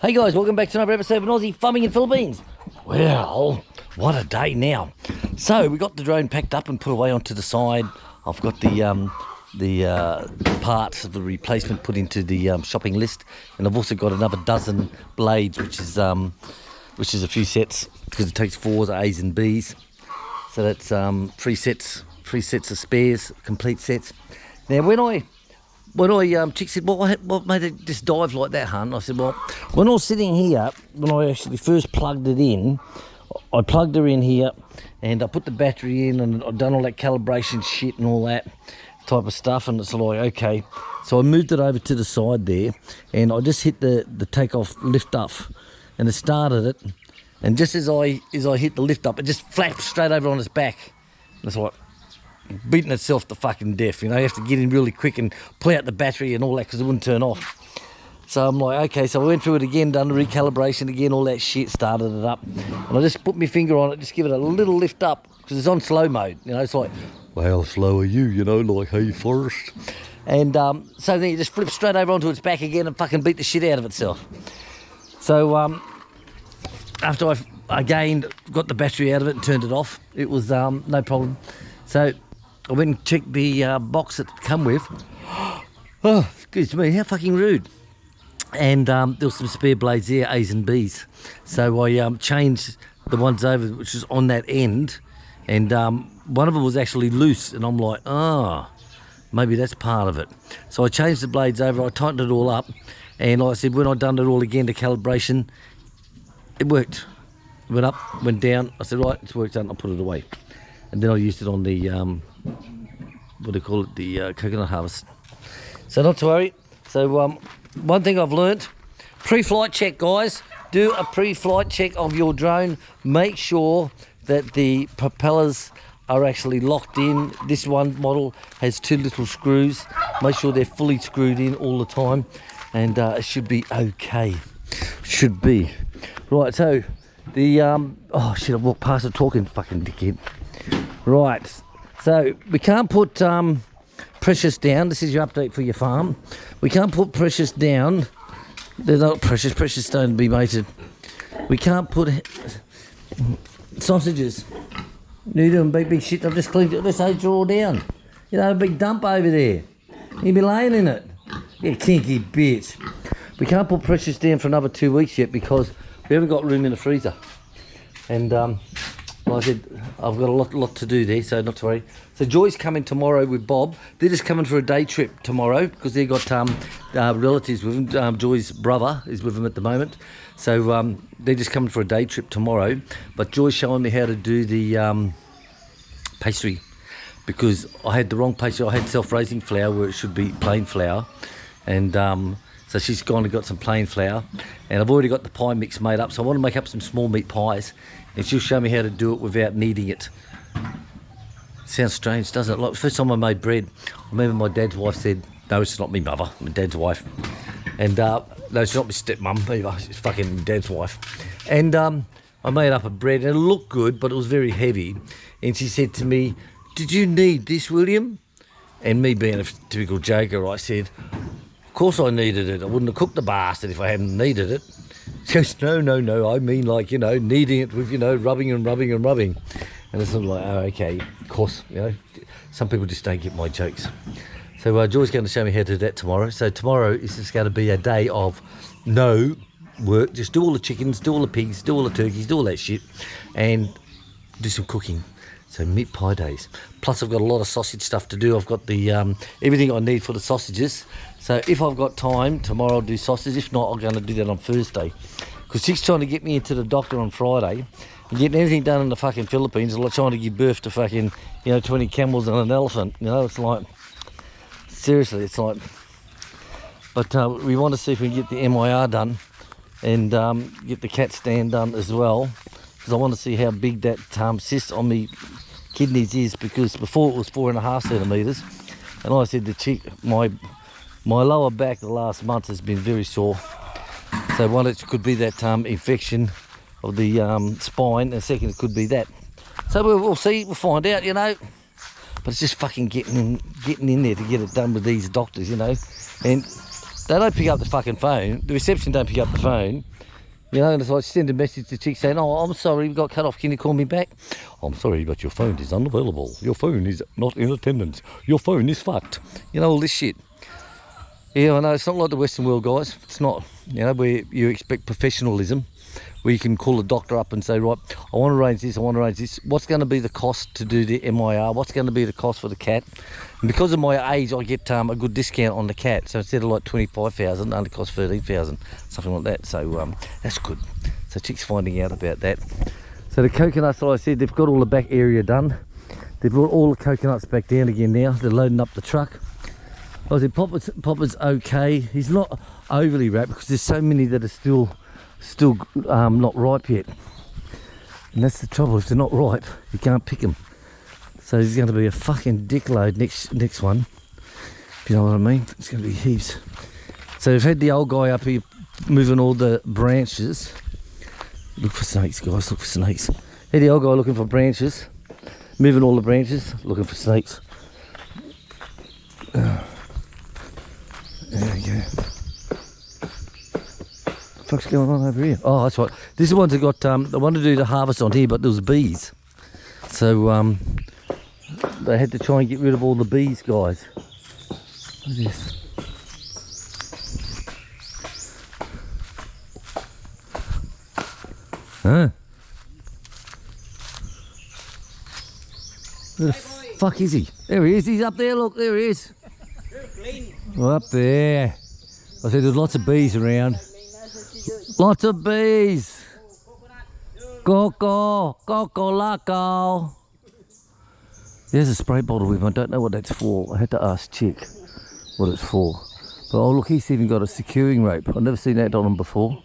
Hey guys, welcome back to another episode of Aussie Farming in Philippines. Well, what a day now. So we got the drone packed up and put away onto the side. I've got the parts of the replacement put into the shopping list, and I've also got another dozen blades, which is a few sets because it takes 4s, A's and B's. So that's three sets of spares, complete sets. Now when Chick said, well, what made it just dive like that, hun? I said, well, when I was sitting here, when I actually first plugged it in, I plugged her in here and I put the battery in and I'd done all that calibration shit and all that type of stuff, and it's like, okay. So I moved it over to the side there and I just hit the takeoff lift off and it started it, and just as I hit the lift up, it just flapped straight over on its back. And it's like beating itself to fucking death, you know. You have to get in really quick and pull out the battery and all that because it wouldn't turn off. So I'm like, okay, so I went through it again, done the recalibration again, all that shit, started it up, and I just put my finger on it, just give it a little lift up because it's on slow mode, you know. It's like, well, how slow are you, you know, like, hey, Forrest. And so then it just flipped straight over onto its back again and fucking beat the shit out of itself. So after I again got the battery out of it and turned it off, it was no problem. So I went and checked the box that it come with. Oh, excuse me, how fucking rude. And there was some spare blades there, A's and B's. So I changed the ones over, which was on that end, and one of them was actually loose, and I'm like, maybe that's part of it. So I changed the blades over, I tightened it all up, and like I said, when I done it all again to calibration, it worked. It went up, went down. I said, right, it's worked done, I'll put it away. And then I used it on the what do you call it, the coconut harvest. So not to worry. So one thing I've learnt, pre-flight check, guys. Do a pre-flight check of your drone. Make sure that the propellers are actually locked in. This one model has 2 little screws. Make sure they're fully screwed in all the time, and it should be okay. Should be. Right, so the oh shit, I walked past it talking, fucking dickhead. Right, so we can't put Precious down. This is your update for your farm. We can't put Precious down. They're not Precious. Precious don't be mated. We can't put sausages. You doing big shit. I've just cleaned it. Let's draw down. You know, a big dump over there. You'll be laying in it. You kinky bitch. We can't put Precious down for another 2 weeks yet because we haven't got room in the freezer. And like I said, I've got a lot to do there, so not to worry. So Joy's coming tomorrow with Bob. They're just coming for a day trip tomorrow because they've got relatives with them. Joy's brother is with them at the moment. So they're just coming for a day trip tomorrow. But Joy's showing me how to do the pastry because I had the wrong pastry. I had self-raising flour where it should be plain flour. And so she's gone and got some plain flour. And I've already got the pie mix made up. So I want to make up some small meat pies. And she'll show me how to do it without kneading it. Sounds strange, doesn't it? Like the first time I made bread, I remember my dad's wife said, no, it's not me mother, my dad's wife. And no, it's not my stepmum either, it's fucking dad's wife. And I made up a bread and it looked good, but it was very heavy. And she said to me, did you knead this, William? And me being a typical joker, I said, of course I needed it. I wouldn't have cooked the bastard if I hadn't needed it. She goes, no, I mean, like, you know, kneading it with, you know, rubbing. And it's sort of like, oh, okay, of course, you know, some people just don't get my jokes. So Joy's going to show me how to do that tomorrow. So tomorrow is just going to be a day of no work. Just do all the chickens, do all the pigs, do all the turkeys, do all that shit, and do some cooking. So meat pie days. Plus I've got a lot of sausage stuff to do. I've got the everything I need for the sausages. So if I've got time, tomorrow I'll do sausage. If not, I'm going to do that on Thursday. Because she's trying to get me into the doctor on Friday. And getting anything done in the fucking Philippines is like trying to give birth to fucking, you know, 20 camels and an elephant. You know, it's like, seriously, it's like. But we want to see if we can get the MIR done and get the CAT stand done as well. Because I want to see how big that cyst on me kidneys is, because before it was 4.5 centimetres, and I said my lower back the last month has been very sore. So one, it could be that infection of the spine, and second, it could be that. So we'll see, we'll find out, you know. But it's just fucking getting in there to get it done with these doctors, you know. And they don't pick up the fucking phone. The reception don't pick up the phone. You know, and it's like send a message to chick saying, oh, I'm sorry, we got cut off, can you call me back? I'm sorry, but your phone is unavailable. Your phone is not in attendance. Your phone is fucked. You know, all this shit. Yeah, I know, it's not like the Western world, guys. It's not, you know, where you expect professionalism, where you can call a doctor up and say, right, I want to arrange this, I want to arrange this. What's going to be the cost to do the MIR? What's going to be the cost for the cat? And because of my age, I get a good discount on the cat. So instead of like 25,000, it only costs 13,000, something like that. So that's good. So chick's finding out about that. So the coconuts, like I said, they've got all the back area done. They've brought all the coconuts back down again now. They're loading up the truck. I said Popper's okay. He's not overly wrapped because there's so many that are still not ripe yet. And that's the trouble. If they're not ripe, you can't pick them. So there's going to be a fucking dick load next one. If you know what I mean. It's going to be heaps. So we've had the old guy up here moving all the branches. Look for snakes, guys. Look for snakes. Had the old guy looking for branches, moving all the branches, looking for snakes. There we go. What the fuck's going on over here? Oh, that's right. This is the ones that got. They wanted to do the harvest on here, but there was bees. So they had to try and get rid of all the bees, guys. Look at this. Huh? Where the fuck is he? There he is. He's up there. Look, there he is. Well, up there. I said there's lots of bees around. Lots of bees. Coco, Coco Laco. There's a spray bottle with him. I don't know what that's for. I had to ask Chick what it's for. But oh look, he's even got a securing rope. I've never seen that on him before.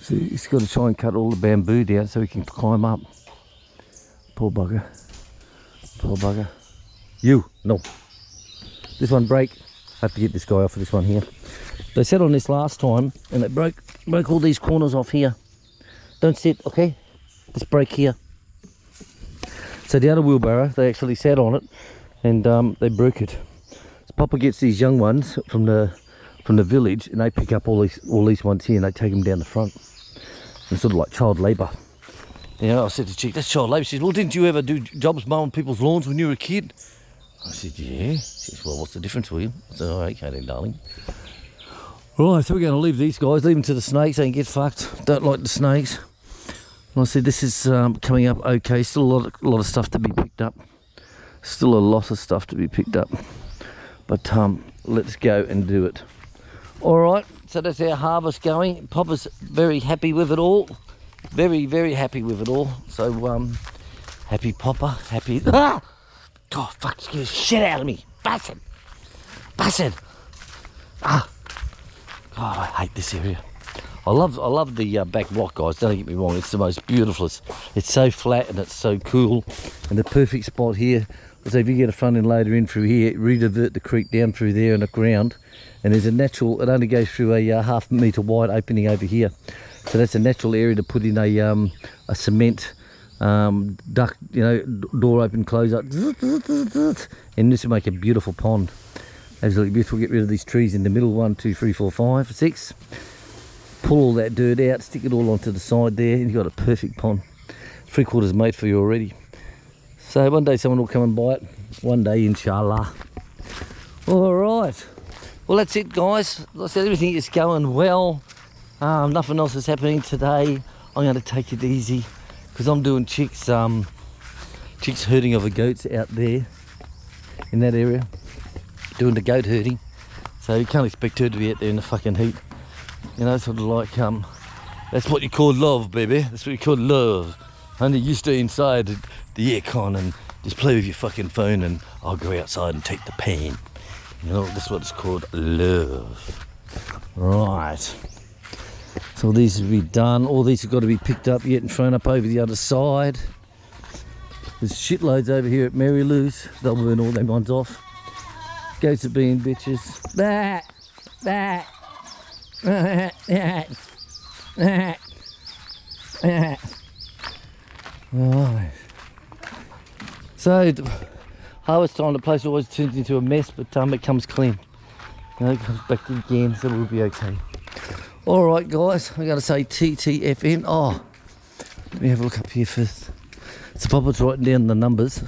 So he's got to try and cut all the bamboo down so he can climb up. Poor bugger. Poor bugger. You, no. This one break. I have to get this guy off of this one here. They sat on this last time and it broke all these corners off here. Don't sit, okay? Just break here. So the other wheelbarrow, they actually sat on it and they broke it. So Papa gets these young ones from the village and they pick up all these ones here and they take them down the front. It's sort of like child labour. You know, I said to Chick, that's child labour. She said, well, didn't you ever do jobs mowing people's lawns when you were a kid? I said, yeah. She says, well, what's the difference, William? I said, oh, okay then, darling. Right, so we're going to leave these guys, leave them to the snakes, they can get fucked. Don't like the snakes. And I said, this is coming up okay. Still a lot of stuff to be picked up. Still a lot of stuff to be picked up. But let's go and do it. All right, so that's our harvest going. Papa's very happy with it all. Very, very happy with it all. So, happy Papa, happy... Ah! God, fuck, scared the shit out of me. Bastard. Bastard. Ah. God, I hate this area. I love the back block, guys. Don't get me wrong. It's the most beautiful. It's so flat and it's so cool. And the perfect spot here. So if you get a front end loader in through here, redivert the creek down through there in the ground. And there's a natural, it only goes through a half metre wide opening over here. So that's a natural area to put in a cement duct, you know, door open, close up. And this will make a beautiful pond. Absolutely beautiful. Get rid of these trees in the middle. 1, 2, 3, 4, 5, 6. Pull all that dirt out, stick it all onto the side there, and you've got a perfect pond. 3/4 made for you already. So one day someone will come and buy it. One day, inshallah. All right. Well, that's it, guys. Like I said, everything is going well. Nothing else is happening today. I'm going to take it easy because I'm doing Chick's herding of the goats out there in that area. Doing the goat herding. So you can't expect her to be out there in the fucking heat. You know, sort of like, that's what you call love, baby. That's what you call love. Honey, you stay inside the aircon and just play with your fucking phone and I'll go outside and take the pain. You know, that's what it's called, love. Right. So these will be done. All these have got to be picked up yet and thrown up over the other side. There's shitloads over here at Mary Lou's. They'll burn all them ones off. Goats are being bitches. That. Right. So harvest time, the place always turns into a mess, but it comes clean. You know, it comes back again, so we'll be okay. All right, guys, I'm going to say TTFN. Oh, let me have a look up here first. So Papa's writing down the numbers.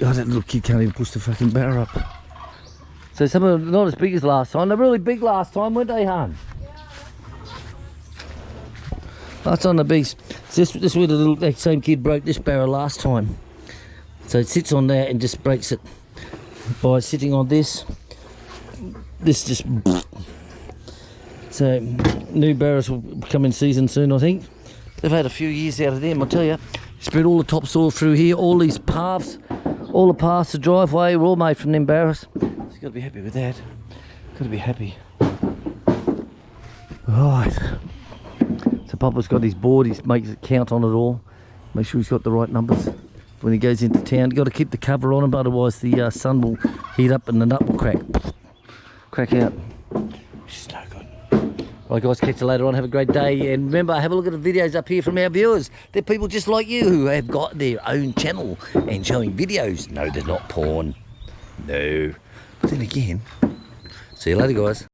Oh, that little kid can't even push the fucking barrow up. So some of them not as big as last time. They're really big last time, weren't they, hon? That's on the beast. This is where that same kid broke this barrow last time. So it sits on there and just breaks it by sitting on this. This just. So new barrows will come in season soon, I think. They've had a few years out of them, I'll tell you. Spread all the topsoil through here, all these paths, all the paths, the driveway, were all made from them barrows. So you've got to be happy with that. Got to be happy. Right. So Papa's got his board, he makes it count on it all. Make sure he's got the right numbers when he goes into town. You've got to keep the cover on him, otherwise the sun will heat up and the nut will crack out. Which is no good. Right guys, catch you later on, have a great day, and remember, have a look at the videos up here from our viewers. They're people just like you who have got their own channel and showing videos. No, they're not porn. No. But then again, see you later guys.